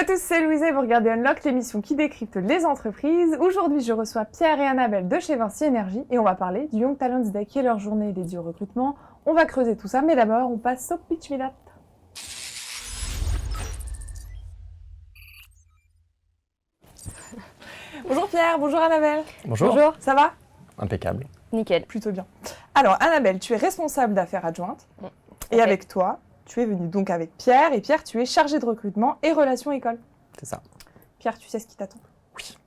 à tous, c'est Louisa et vous regardez Unlock, l'émission qui décrypte les entreprises. Aujourd'hui, je reçois Pierre et Annabelle de chez Vinci Énergie et on va parler du Young Talents Day qui est leur journée dédiée au recrutement. On va creuser tout ça, mais d'abord, on passe au pitch Milat. Bonjour Pierre, bonjour Annabelle. Bonjour. Bonjour. Ça va? Impeccable. Nickel. Plutôt bien. Alors Annabelle, tu es responsable d'affaires adjointes et Ok. avec toi, tu es venue donc avec Pierre et Pierre, tu es chargé de recrutement et relations école. C'est ça. Pierre, tu sais ce qui t'attend? Oui.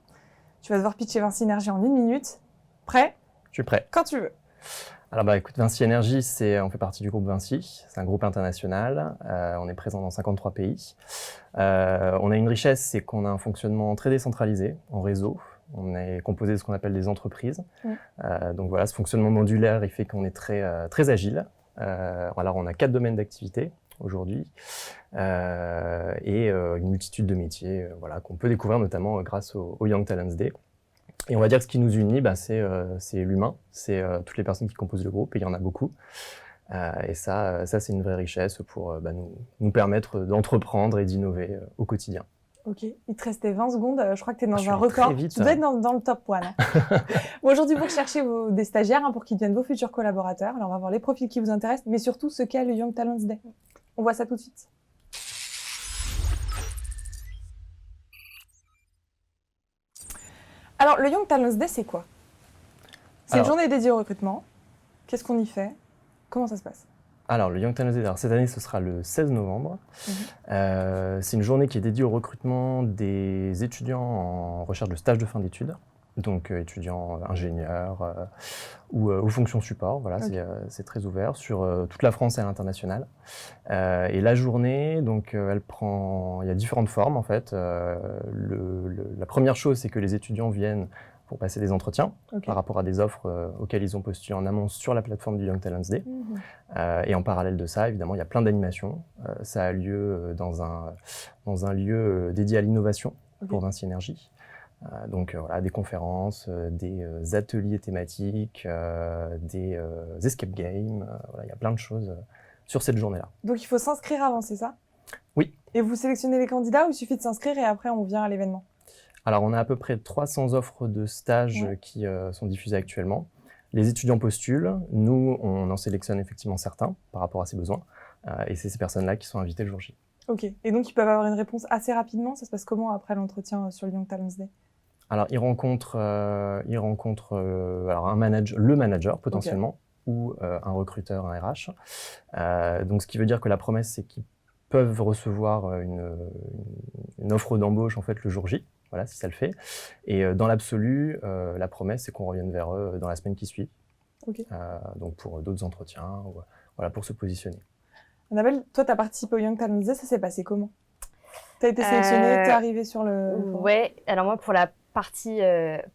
Tu vas devoir pitcher Vinci Énergie en 1 minute. Prêt? Je suis prêt. Quand tu veux. Alors écoute, Vinci Énergie, on fait partie du groupe Vinci. C'est un groupe international. On est présent dans 53 pays. On a une richesse, c'est qu'on a un fonctionnement très décentralisé, en réseau. On est composé de ce qu'on appelle des entreprises. Donc voilà, ce fonctionnement modulaire, il fait qu'on est très agile. Alors on a 4 domaines d'activité aujourd'hui et une multitude de métiers qu'on peut découvrir notamment grâce au Young Talents Day. Et on va dire que ce qui nous unit, c'est l'humain, c'est toutes les personnes qui composent le groupe, et il y en a beaucoup. Et ça c'est une vraie richesse pour nous permettre d'entreprendre et d'innover au quotidien. Ok, il te restait 20 secondes. Je crois que tu es dans Je un suis allé très record. vite, Tu dois être dans le top 1. Bon, aujourd'hui, vous recherchez des stagiaires pour qu'ils deviennent vos futurs collaborateurs. Alors, on va voir les profils qui vous intéressent, mais surtout ce qu'est le Young Talents Day. On voit ça tout de suite. Alors, le Young Talents Day, c'est quoi? C'est une journée dédiée au recrutement. Qu'est-ce qu'on y fait? Comment ça se passe? Alors, le Young Talents Day, cette année, ce sera le 16 novembre. C'est une journée qui est dédiée au recrutement des étudiants en recherche de stage de fin d'études. Donc, étudiants ingénieurs ou fonctions support. Voilà, c'est très ouvert sur toute la France et à l'international. Et la journée, donc, il y a différentes formes, en fait. La première chose, c'est que les étudiants viennent pour passer des entretiens par rapport à des offres auxquelles ils ont postulé en amont sur la plateforme du Young Talents Day. Et en parallèle de ça, évidemment, il y a plein d'animations. Ça a lieu dans un lieu dédié à l'innovation pour Vinci Énergie. Donc voilà, des conférences, des ateliers thématiques, des escape games. Il y a plein de choses sur cette journée-là. Donc il faut s'inscrire avant, c'est ça? Oui. Et vous sélectionnez les candidats ou il suffit de s'inscrire et après on vient à l'événement? Alors, on a à peu près 300 offres de stages qui sont diffusées actuellement. Les étudiants postulent. Nous, on en sélectionne effectivement certains par rapport à ses besoins. Et c'est ces personnes-là qui sont invitées le jour J. Ok. Et donc, ils peuvent avoir une réponse assez rapidement? Ça se passe comment après l'entretien sur le Young Talents Day? Alors, ils rencontrent alors le manager potentiellement ou un recruteur, un RH. Donc, ce qui veut dire que la promesse, c'est qu'ils peuvent recevoir une offre d'embauche en fait le jour J. Voilà, si ça le fait. Et dans l'absolu, la promesse, c'est qu'on revienne vers eux dans la semaine qui suit. Donc pour d'autres entretiens, pour se positionner. Annabelle, toi, tu as participé au Young Talents Day, ça s'est passé comment? Tu as été sélectionnée, tu es arrivée sur le... Ouais, alors moi, pour la partie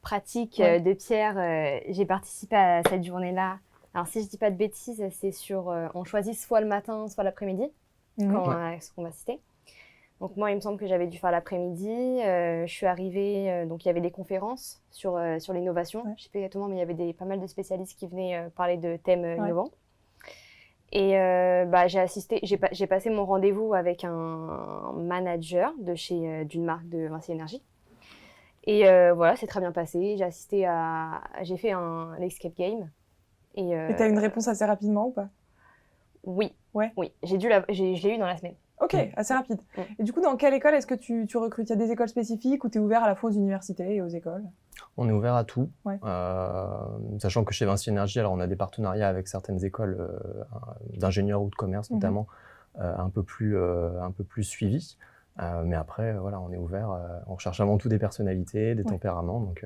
pratique de Pierre, j'ai participé à cette journée-là. Alors si je dis pas de bêtises, c'est on choisit soit le matin, soit l'après-midi, ce qu'on va citer. Donc moi, il me semble que j'avais dû faire l'après-midi. Je suis arrivée, donc il y avait des conférences sur l'innovation. Je ne sais pas exactement, mais il y avait pas mal de spécialistes qui venaient parler de thèmes innovants. Et j'ai passé mon rendez-vous avec un manager d'une marque de Vinci Énergie. Et voilà, c'est très bien passé. J'ai fait un escape game. Et tu as une réponse assez rapidement ou pas? Oui. Ouais. Oui, je l'ai eu dans la semaine. Ok, assez rapide. Et du coup, dans quelle école est-ce que tu recrutes? Il y a des écoles spécifiques ou tu es ouvert à la fois aux universités et aux écoles? On est ouvert à tout, sachant que chez Vinci Énergie, alors on a des partenariats avec certaines écoles d'ingénieurs ou de commerce notamment, un peu plus suivies. Mais après, on est ouvert, on recherche avant tout des personnalités, des tempéraments, donc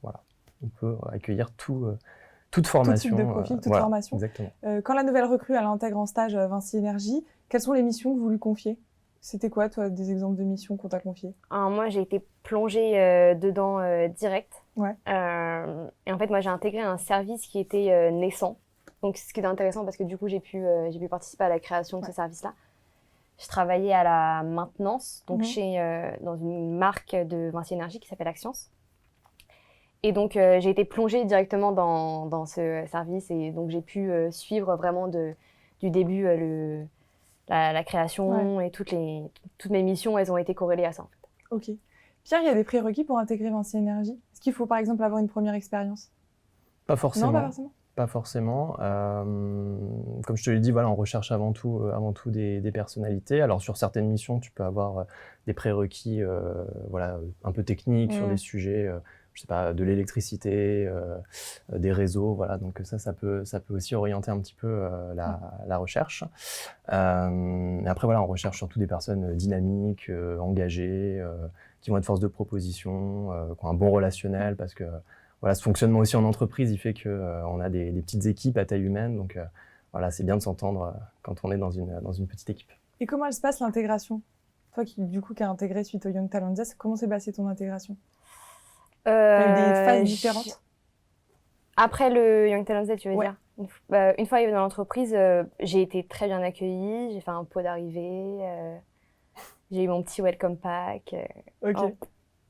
on peut accueillir toute formation. Tout type de profil, toute formation. Exactement. Quand la nouvelle recrue elle intègre en stage Vinci Énergie, quelles sont les missions que vous lui confiez? C'était quoi, toi, des exemples de missions qu'on t'a confiées? Moi, j'ai été plongée dedans direct. Et en fait, moi, j'ai intégré un service qui était naissant. Donc, ce qui est intéressant parce que du coup, j'ai pu participer à la création de ce service-là. Je travaillais à la maintenance, donc dans une marque de Vinci Énergie qui s'appelle Axience. Et donc, j'ai été plongée directement dans ce service et donc j'ai pu suivre vraiment du début la création et toutes mes missions, elles ont été corrélées à ça en fait. Ok. Pierre, il y a des prérequis pour intégrer Vinci Énergie? Est-ce qu'il faut par exemple avoir une première expérience? Pas forcément. Non, pas forcément. Pas forcément. Comme je te l'ai dit, voilà, on recherche avant tout des personnalités. Alors sur certaines missions, tu peux avoir des prérequis voilà, un peu techniques sur des sujets, je sais pas, de l'électricité, des réseaux. Voilà, donc ça peut aussi orienter un petit peu la recherche. Mais après, voilà, on recherche surtout des personnes dynamiques, engagées, qui vont être force de proposition, qui ont un bon relationnel, parce que voilà, ce fonctionnement aussi en entreprise, il fait qu'on a des petites équipes à taille humaine. Donc voilà, c'est bien de s'entendre quand on est dans une petite équipe. Et comment elle se passe l'intégration? Toi qui as intégré suite au Young Talent Day, comment s'est passée ton intégration? T'as eu des phases différentes? Après le Young Talent Day, tu veux dire? Une fois arrivée dans l'entreprise, j'ai été très bien accueillie. J'ai fait un pot d'arrivée. J'ai eu mon petit welcome pack. Ok.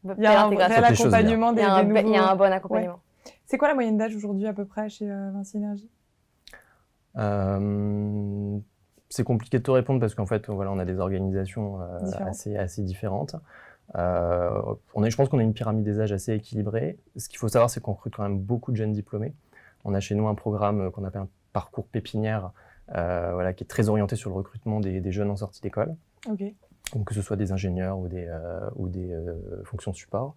Il y a un réel accompagnement des nouveaux. Il y a un bon accompagnement. Ouais. C'est quoi la moyenne d'âge aujourd'hui à peu près chez Vinci Énergie? C'est compliqué de te répondre parce qu'en fait, voilà, on a des organisations assez différentes. Je pense qu'on a une pyramide des âges assez équilibrée. Ce qu'il faut savoir, c'est qu'on recrute quand même beaucoup de jeunes diplômés. On a chez nous un programme qu'on appelle un parcours pépinière, voilà, qui est très orienté sur le recrutement des jeunes en sortie d'école. Ok. Donc, que ce soit des ingénieurs ou des fonctions support.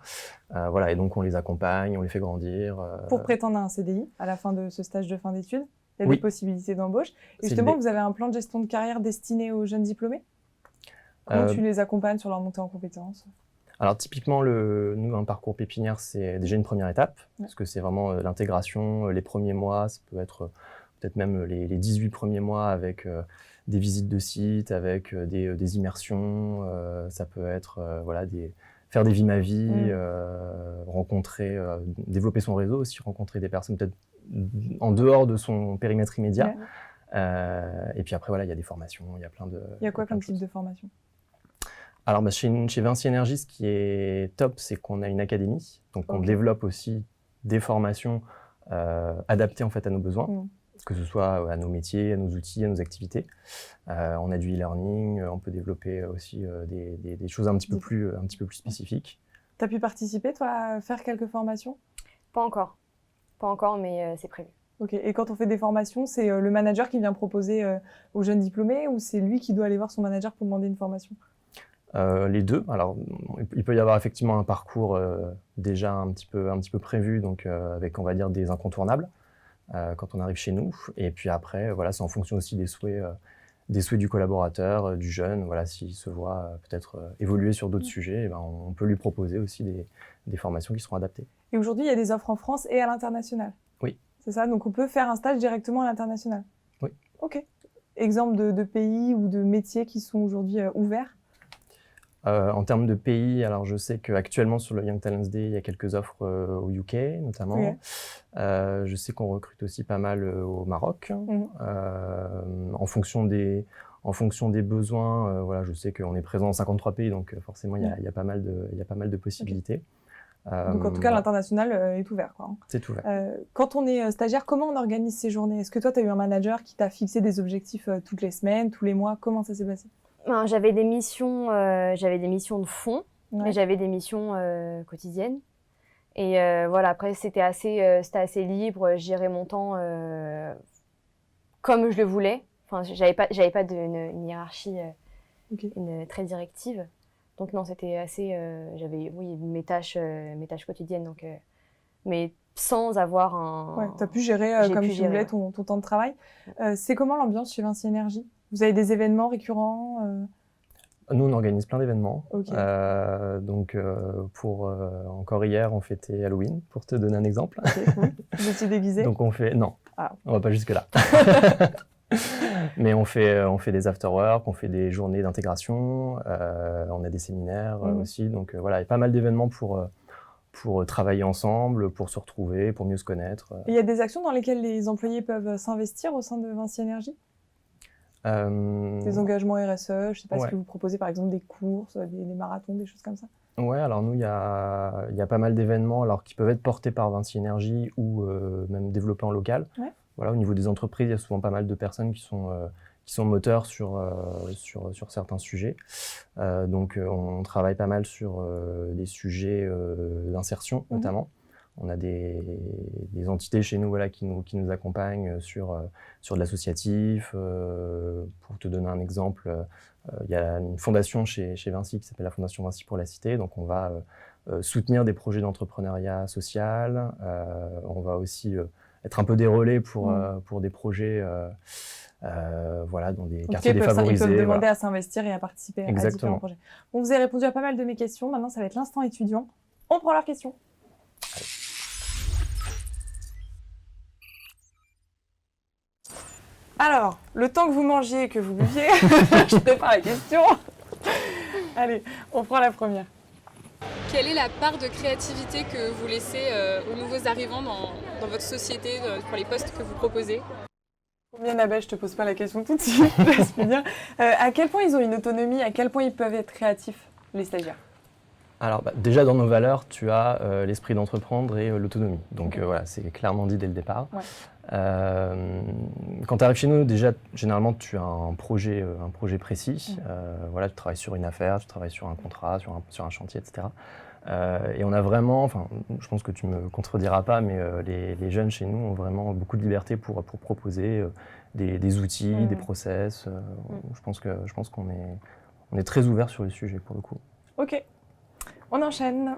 Voilà, et donc on les accompagne, on les fait grandir. Pour prétendre à un CDI à la fin de ce stage de fin d'études, il y a des possibilités d'embauche. Et justement, vous avez un plan de gestion de carrière destiné aux jeunes diplômés? Comment tu les accompagnes sur leur montée en compétences? Alors typiquement, nous, un parcours pépinière, c'est déjà une première étape, parce que c'est vraiment l'intégration, les premiers mois, ça peut être peut-être même les 18 premiers mois avec des visites de site, avec des immersions, ça peut être voilà, faire des vies ma vie, rencontrer, développer son réseau aussi, rencontrer des personnes peut-être en dehors de son périmètre immédiat. Et puis après, voilà, il y a des formations, il y a plein de... Il y a quoi comme type de formation? Alors, chez Vinci Énergie, ce qui est top, c'est qu'on a une académie. Donc, on développe aussi des formations adaptées en fait, à nos besoins, que ce soit à nos métiers, à nos outils, à nos activités. On a du e-learning, on peut développer aussi des choses un petit peu plus spécifiques. Tu as pu participer, toi, à faire quelques formations? Pas encore. Pas encore, mais c'est prévu. Ok. Et quand on fait des formations, c'est le manager qui vient proposer aux jeunes diplômés ou c'est lui qui doit aller voir son manager pour demander une formation? Les deux. Alors, il peut y avoir effectivement un parcours déjà un petit peu prévu, donc avec, on va dire, des incontournables quand on arrive chez nous. Et puis après, voilà, c'est en fonction aussi des souhaits du collaborateur, du jeune. Voilà, s'il se voit peut-être évoluer sur d'autres sujets, ben, on peut lui proposer aussi des formations qui seront adaptées. Et aujourd'hui, il y a des offres en France et à l'international? Oui. C'est ça? Donc on peut faire un stage directement à l'international? Oui. Ok. Exemple de pays ou de métiers qui sont aujourd'hui ouverts? En termes de pays, alors je sais qu'actuellement sur le Young Talents Day, il y a quelques offres au UK notamment. Okay. Je sais qu'on recrute aussi pas mal au Maroc. En fonction des besoins, voilà, je sais qu'on est présent dans 53 pays, donc forcément il y a pas mal de possibilités. Okay. Donc en tout cas, l'international est ouvert, quoi. C'est ouvert. Quand on est stagiaire, comment on organise ces journées? Est-ce que toi, tu as eu un manager qui t'a fixé des objectifs toutes les semaines, tous les mois? Comment ça s'est passé? J'avais des missions de fond, mais j'avais des missions quotidiennes. Et voilà, après, c'était assez libre. Je gérais mon temps comme je le voulais. Enfin, j'avais pas une hiérarchie très directive. Donc non, c'était assez... j'avais, mes tâches quotidiennes, donc, mais sans avoir un... Ouais, tu as pu gérer comme tu voulais ton temps de travail. C'est comment l'ambiance chez Vinci Énergie? Vous avez des événements récurrents? Nous, on organise plein d'événements. Okay. Donc, encore hier, on fêtait Halloween, pour te donner un exemple. Okay, cool. Vous étiez déguisés? Donc, on va pas jusque-là. Mais on fait des after-work, on fait des journées d'intégration, on a des séminaires aussi. Donc, voilà, il y a pas mal d'événements pour travailler ensemble, pour se retrouver, pour mieux se connaître. Et il y a des actions dans lesquelles les employés peuvent s'investir au sein de Vinci Énergie? Des engagements RSE, je ne sais pas, est-ce que vous proposez par exemple des courses, des marathons, des choses comme ça? Ouais, alors nous, il y a pas mal d'événements alors, qui peuvent être portés par Vinci Énergie ou même développés en local. Ouais. Voilà, au niveau des entreprises, il y a souvent pas mal de personnes qui sont moteurs sur certains sujets. Donc on travaille pas mal sur des sujets d'insertion notamment. On a des entités chez nous, voilà, qui nous accompagnent sur de l'associatif. Pour te donner un exemple, il y a une fondation chez Vinci qui s'appelle la Fondation Vinci pour la Cité. Donc on va soutenir des projets d'entrepreneuriat social. On va aussi être un peu des relais pour des projets voilà, dans des quartiers défavorisés. Ils peuvent demander à s'investir et à participer à différents projets. Bon, vous avez répondu à pas mal de mes questions. Maintenant, ça va être l'instant étudiant. On prend leurs questions. Allez. Alors, le temps que vous mangiez et que vous buviez, je prépare la question. Allez, on prend la première. Quelle est la part de créativité que vous laissez aux nouveaux arrivants dans votre société, pour les postes que vous proposez? Combien, Annabelle, je te pose pas la question tout de suite, je peux dire. À quel point ils ont une autonomie, à quel point ils peuvent être créatifs, les stagiaires? Alors déjà dans nos valeurs, tu as l'esprit d'entreprendre et l'autonomie. Donc voilà, c'est clairement dit dès le départ. Ouais. Quand tu arrives chez nous, déjà, généralement, tu as un projet précis. Voilà, tu travailles sur une affaire, tu travailles sur un contrat, sur un chantier, etc. Et on a vraiment, enfin, je pense que tu me contrediras pas, mais les jeunes chez nous ont vraiment beaucoup de liberté pour proposer des outils, des process. Je pense qu'on est très ouvert sur le sujet pour le coup. Ok, on enchaîne.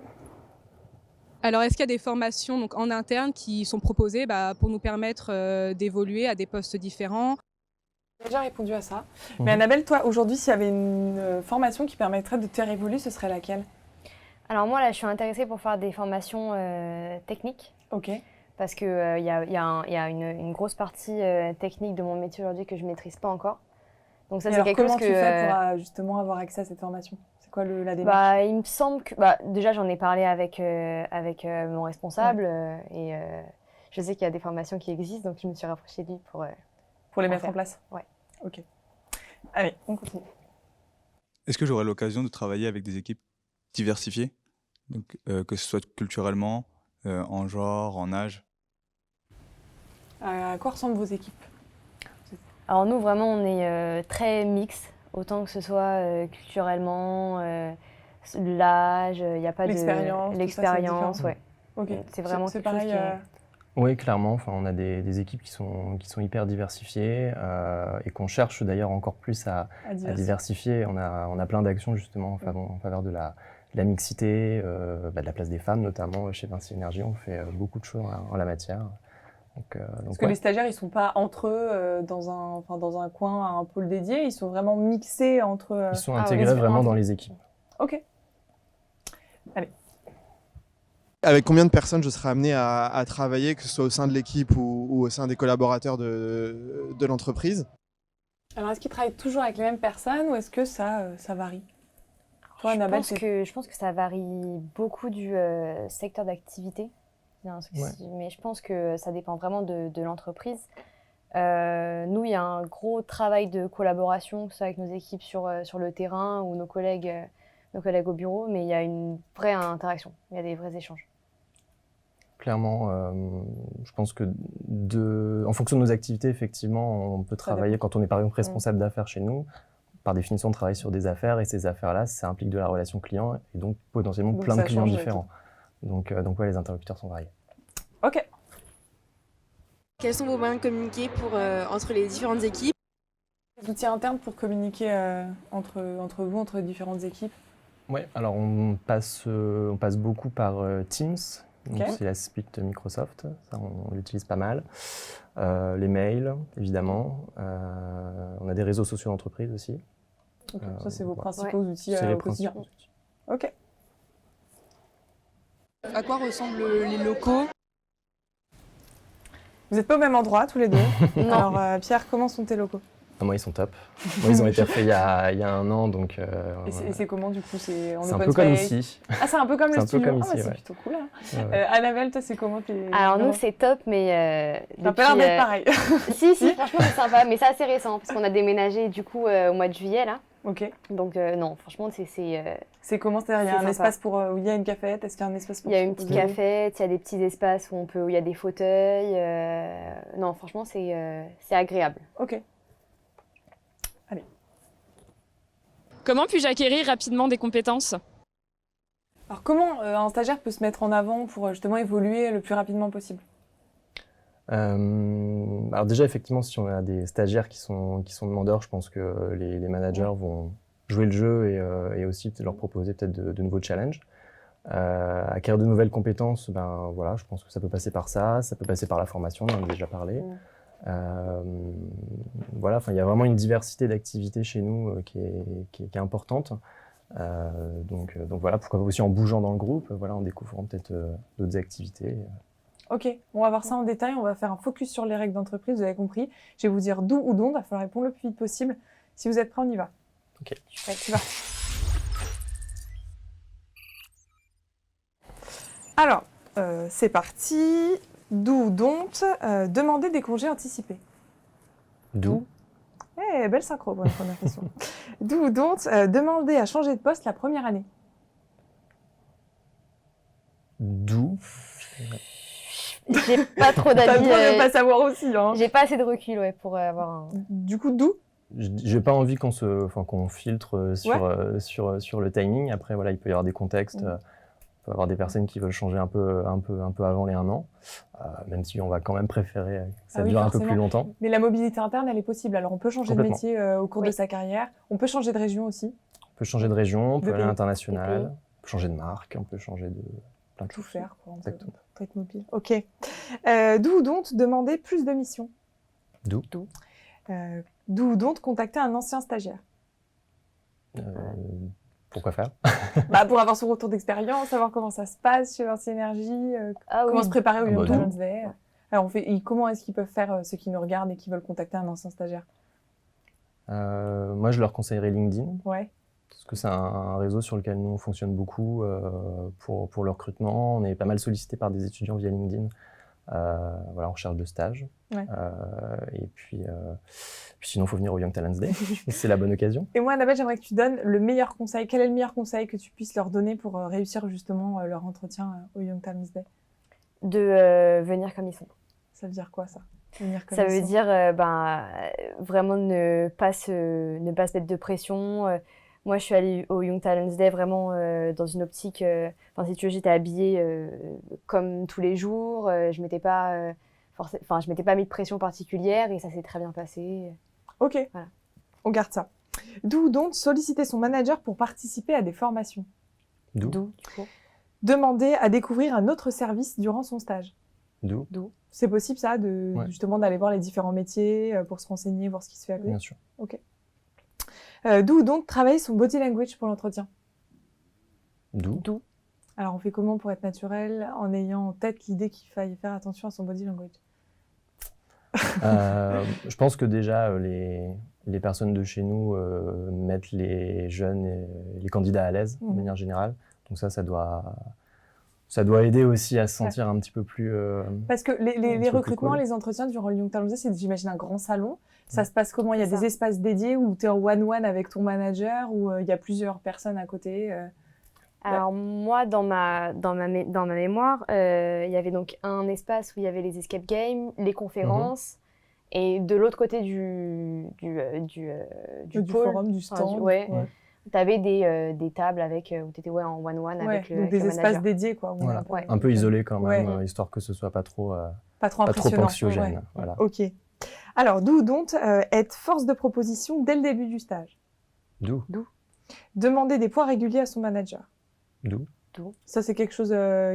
Alors, est-ce qu'il y a des formations donc, en interne qui sont proposées pour nous permettre d'évoluer à des postes différents? J'ai déjà répondu à ça. Mais Annabelle, toi, aujourd'hui, s'il y avait une formation qui permettrait de te faire évoluer, ce serait laquelle? Alors moi, là, je suis intéressée pour faire des formations techniques. Ok. Parce qu'il y a une grosse partie technique de mon métier aujourd'hui que je ne maîtrise pas encore. Donc ça, c'est quelque chose comment tu fais pour justement avoir accès à cette formation? C'est quoi la démarche? Il me semble que... déjà, j'en ai parlé avec mon responsable et je sais qu'il y a des formations qui existent, donc je me suis rapprochée de lui pour les mettre en place? Ouais. Ok. Allez, on continue. Est-ce que j'aurai l'occasion de travailler avec des équipes diversifiées, donc, que ce soit culturellement, en genre, en âge? À quoi ressemblent vos équipes? Alors nous, vraiment, on est très mix, autant que ce soit culturellement, l'âge, il n'y a pas de... L'expérience, ouais. Ok. C'est vraiment c'est pareil. Oui, clairement. Enfin, on a des équipes qui sont hyper diversifiées et qu'on cherche d'ailleurs encore plus à diversifier. On a plein d'actions justement en faveur de la mixité, de la place des femmes notamment chez Vinci Énergie. On fait beaucoup de choses en la matière. Parce que les stagiaires, ils ne sont pas entre eux dans un coin, à un pôle dédié, ils sont vraiment mixés entre... Ils sont intégrés vraiment dans les équipes. Ok. Allez. Avec combien de personnes je serai amené à travailler, que ce soit au sein de l'équipe ou au sein des collaborateurs de l'entreprise? Alors, est-ce qu'ils travaillent toujours avec les mêmes personnes ou est-ce que ça varie? Toi, Annabelle, je pense que ça varie beaucoup du secteur d'activité. Mais je pense que ça dépend vraiment de l'entreprise. Nous, il y a un gros travail de collaboration, que ce soit avec nos équipes sur le terrain ou nos collègues au bureau, mais il y a une vraie interaction, il y a des vrais échanges. Clairement, je pense que en fonction de nos activités, effectivement, on peut travailler, quand on est par exemple responsable d'affaires chez nous, par définition, on travaille sur des affaires et ces affaires-là, ça implique de la relation client et donc potentiellement plein de clients différents. Donc ouais, les interlocuteurs sont variés. Ok. Quels sont vos moyens de communiquer entre les différentes équipes? Des outils internes pour communiquer entre vous, entre les différentes équipes? Oui, alors on passe beaucoup par Teams. Donc c'est la suite Microsoft, ça on l'utilise pas mal. Les mails, évidemment. On a des réseaux sociaux d'entreprise aussi. Okay. Ça, c'est vos principaux outils au quotidien. Ok. À quoi ressemblent les locaux? Vous n'êtes pas au même endroit tous les deux. Alors Pierre, comment sont tes locaux? Moi, ils sont top. Moi, ils ont été refaits il y a un an, donc... Et c'est comment, du coup? C'est un peu comme ici. Ah, c'est un peu comme le studio. Comme ici, c'est plutôt cool. Hein. Annabelle, toi, c'est comment Alors, nous, c'est top, mais... T'as pas l'air d'être pareil. si, franchement, c'est sympa, mais c'est assez récent, parce qu'on a déménagé, du coup, au mois de juillet, là. Ok. Donc, non, franchement, c'est comment? C'est-à-dire, il y a un espace où il y a une cafette? Est-ce qu'il y a un espace pour... Il y a une petite cafette, il y a des petits espaces où il y a des fauteuils. Non, franchement, c'est agréable. Ok. Comment puis-je acquérir rapidement des compétences? Alors comment un stagiaire peut se mettre en avant pour justement évoluer le plus rapidement possible? Alors déjà, effectivement, si on a des stagiaires qui sont demandeurs, je pense que les managers vont jouer le jeu et aussi leur proposer peut-être de nouveaux challenges. Acquérir de nouvelles compétences, ben voilà, je pense que ça peut passer par ça peut passer par la formation, on en a déjà parlé. Voilà, enfin, il y a vraiment une diversité d'activités chez nous qui est importante. Donc voilà, pourquoi pas aussi en bougeant dans le groupe, voilà, en découvrant peut-être d'autres activités. Ok, on va voir ça en détail, on va faire un focus sur les règles d'entreprise, vous avez compris. Je vais vous dire d'où ou dont, il va falloir répondre le plus vite possible. Si vous êtes prêts, on y va. Ok. C'est parti. Alors, c'est parti. D'où ou dont demander des congés anticipés. D'où? Belle synchro pour la première question. D'où ou dont demander à changer de poste la première année. D'où? J'ai pas trop T'as d'avis. le droit de pas savoir aussi, hein. J'ai pas assez de recul pour avoir un. Du coup, d'où? J'ai pas envie qu'on filtre sur le timing. Après, voilà, il peut y avoir des contextes. Il peut y avoir des personnes qui veulent changer un peu avant les 1 an, même si on va quand même préférer que ça dure un peu plus longtemps. Mais la mobilité interne, elle est possible. Alors, on peut changer de métier au cours de sa carrière. On peut changer de région aussi. On peut changer de région, on peut aller à pays. l'international, on peut changer de marque, on peut changer de plein de Tout choses. faire, quoi. On Exactement. peut être mobile. Ok. D'où ou dont demander plus de missions. D'où? D'où ou dont contacter un ancien stagiaire. Pourquoi faire? Pour avoir son retour d'expérience, savoir comment ça se passe chez Vinci Énergie, comment se préparer au Young Talents Day. Alors, comment est-ce qu'ils peuvent faire ceux qui nous regardent et qui veulent contacter un ancien stagiaire? Moi, je leur conseillerais LinkedIn. Ouais. Parce que c'est un réseau sur lequel nous on fonctionne beaucoup pour le recrutement. On est pas mal sollicité par des étudiants via LinkedIn. Voilà, en recherche de stage. Ouais. Et puis sinon, il faut venir au Young Talents Day. C'est la bonne occasion. Et moi, Annabelle, j'aimerais que tu donnes le meilleur conseil. Quel est le meilleur conseil que tu puisses leur donner pour réussir justement leur entretien au Young Talents Day? De venir comme ils sont. Ça veut dire quoi, ça? Venir comme ça ils veut sont. dire vraiment ne pas se mettre de pression. Moi, je suis allée au Young Talents Day vraiment dans une optique... si tu veux, j'étais habillée comme tous les jours. Je m'étais pas mis de pression particulière et ça s'est très bien passé. Ok, voilà. On garde ça. D'où donc solliciter son manager pour participer à des formations. D'où? Du coup. Demander à découvrir un autre service durant son stage. D'où? C'est possible ça, justement d'aller voir les différents métiers pour se renseigner, voir ce qui se fait à côté. Bien sûr. Ok. D'où donc travailler son body language pour l'entretien. D'où? Alors on fait comment pour être naturel en ayant en tête l'idée qu'il faille faire attention à son body language? Je pense que déjà les personnes de chez nous mettent les jeunes et les candidats à l'aise de manière générale. Donc ça doit aider aussi à se sentir un petit peu plus... Parce que les recrutements, les entretiens durant le Young Talents Day, c'est, j'imagine, un grand salon. Ça se passe comment? Il y a des espaces dédiés où tu es en one-one avec ton manager, où il y a plusieurs personnes à côté Alors moi, dans ma mémoire, il y avait donc un espace où il y avait les escape games, les conférences, et de l'autre côté du pôle, forum, du stand. Tu avais des tables où tu étais en one-one avec le donc des espaces dédiés, quoi. Voilà. Un peu isolés quand même, histoire que ce soit pas trop anxiogène. Voilà. Ok. Alors, d'où donc être force de proposition dès le début du stage. D'où? Demander des points réguliers à son manager. D'où? Ça, c'est quelque chose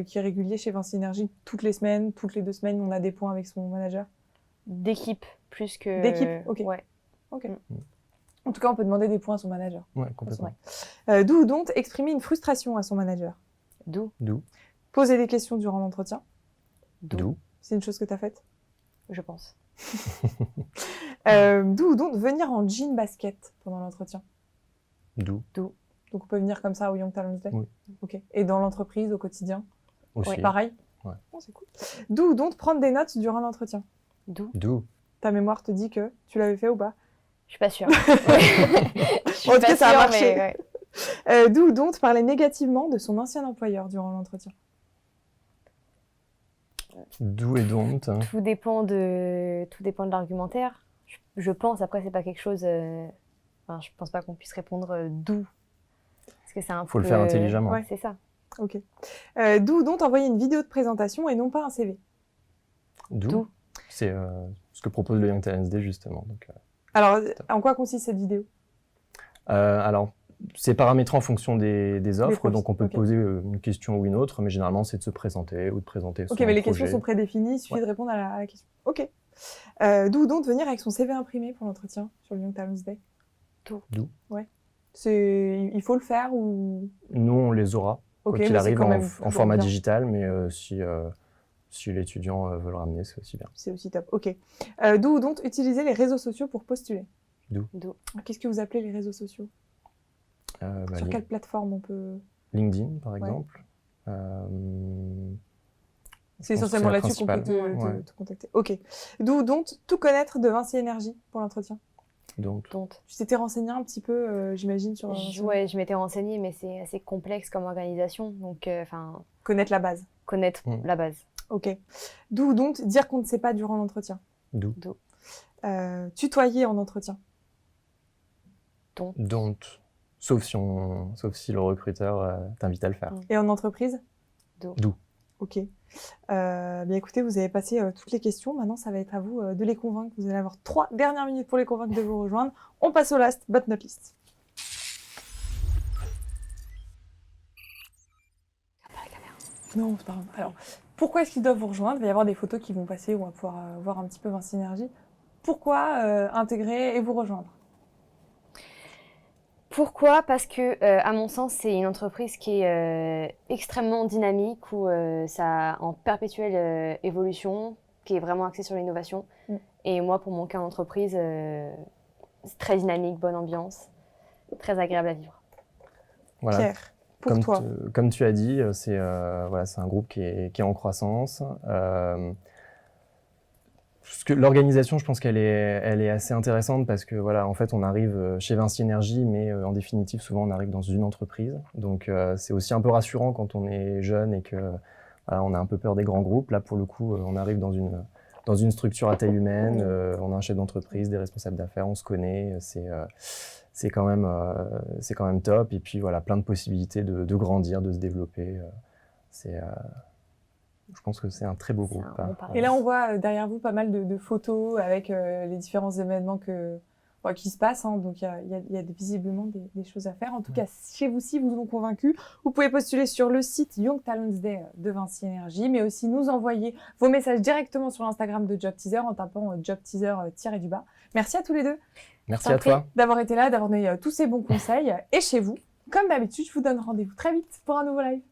qui est régulier chez Vinci Énergie. Toutes les semaines, toutes les 2 semaines, on a des points avec son manager. D'équipe, plus que... D'équipe, ok. Ouais. Ok. En tout cas, on peut demander des points à son manager. Ouais, complètement. D'où donc exprimer une frustration à son manager. D'où? Poser des questions durant l'entretien. D'où? C'est une chose que tu as faite? Je pense. D'où donc venir en jean basket pendant l'entretien. D'où? Donc on peut venir comme ça au Young Talents Day. Oui. Ok. Et dans l'entreprise, au quotidien aussi. Pareil. Ouais. C'est cool. D'où donc prendre des notes durant l'entretien. D'où? Ta mémoire te dit que tu l'avais fait ou pas? Je suis pas sûre. En tout cas, ça a marché. D'où donc parler négativement de son ancien employeur durant l'entretien. D'où et dont? Tout dépend de l'argumentaire. Je pense, après, c'est pas quelque chose... Enfin, je pense pas qu'on puisse répondre d'où. Parce que c'est un Faut le peu, faire intelligemment. Ouais, c'est ça. Ok. D'où donc envoyer une vidéo de présentation et non pas un CV. D'où c'est ce que propose le Young Talents Day justement. Donc, Alors, en quoi consiste cette vidéo? alors, c'est paramétré en fonction des offres, profils, donc on peut ok. poser une question ou une autre, mais généralement c'est de se présenter ou de présenter son Ok, mais les projet. questions sont prédéfinies, il suffit Ouais. de répondre à la question. Ok. D'où donc venir avec son CV imprimé pour l'entretien sur le Young Talents Day? D'où Ouais. Il faut le faire ou... Nous, on les aura, Ok, quoi mais qu'il c'est arrive, quand même en toujours format bien. digital, mais si l'étudiant veut le ramener, c'est aussi bien. C'est aussi top. Ok. D'où donc utiliser les réseaux sociaux pour postuler? D'où. Qu'est-ce que vous appelez les réseaux sociaux? Sur quelle plateforme on peut... LinkedIn, par Ouais. exemple. C'est Je pense que essentiellement la là-dessus qu'on peut principale. Ouais. te contacter. Ok. D'où donc tout connaître de Vinci Énergie pour l'entretien? Donc, Donc, Tu t'étais renseigné un petit peu, j'imagine, sur ouais, je m'étais renseignée, mais c'est assez complexe comme organisation. Donc, enfin, connaître la base. connaître la base. Ok. D'où donc dire qu'on ne sait pas durant l'entretien. d'où Tutoyer en entretien. Don't. Sauf si le recruteur t'invite à le faire. Et en entreprise? D'où. Ok. Bien écoutez, vous avez passé toutes les questions. Maintenant, ça va être à vous de les convaincre. Vous allez avoir 3 dernières minutes pour les convaincre de vous rejoindre. On passe au last but not least. Non, c'est pas grave. Alors, pourquoi est-ce qu'ils doivent vous rejoindre? Il va y avoir des photos qui vont passer, on va pouvoir voir un petit peu Vinci Énergie. Pourquoi intégrer et vous rejoindre? Pourquoi? Parce que, à mon sens, c'est une entreprise qui est extrêmement dynamique, où ça en perpétuelle évolution, qui est vraiment axée sur l'innovation. Et moi, pour mon cas d'entreprise, c'est très dynamique, bonne ambiance, très agréable à vivre. Voilà. Pierre, pour toi. Comme tu as dit, c'est un groupe qui est en croissance. L'organisation, je pense qu'elle est assez intéressante parce que voilà, en fait, on arrive chez Vinci Énergie, mais en définitive, souvent, on arrive dans une entreprise. Donc, c'est aussi un peu rassurant quand on est jeune et que voilà, on a un peu peur des grands groupes. Là, pour le coup, on arrive dans une structure à taille humaine. On a un chef d'entreprise, des responsables d'affaires, on se connaît. C'est quand même top. Et puis voilà, plein de possibilités de grandir, de se développer. Je pense que c'est un très beau groupe. Et là, on voit derrière vous pas mal de photos avec les différents événements qui se passent. Hein. Donc, il y a visiblement des choses à faire. En tout cas, chez vous, si vous nous convaincus, vous pouvez postuler sur le site Young Talents Day de Vinci Énergie, mais aussi nous envoyer vos messages directement sur l'Instagram de Job Teaser en tapant Job Teaser-du-bas. Merci à tous les deux. Merci à toi. D'avoir été là, d'avoir donné tous ces bons conseils. Et chez vous, comme d'habitude, je vous donne rendez-vous très vite pour un nouveau live.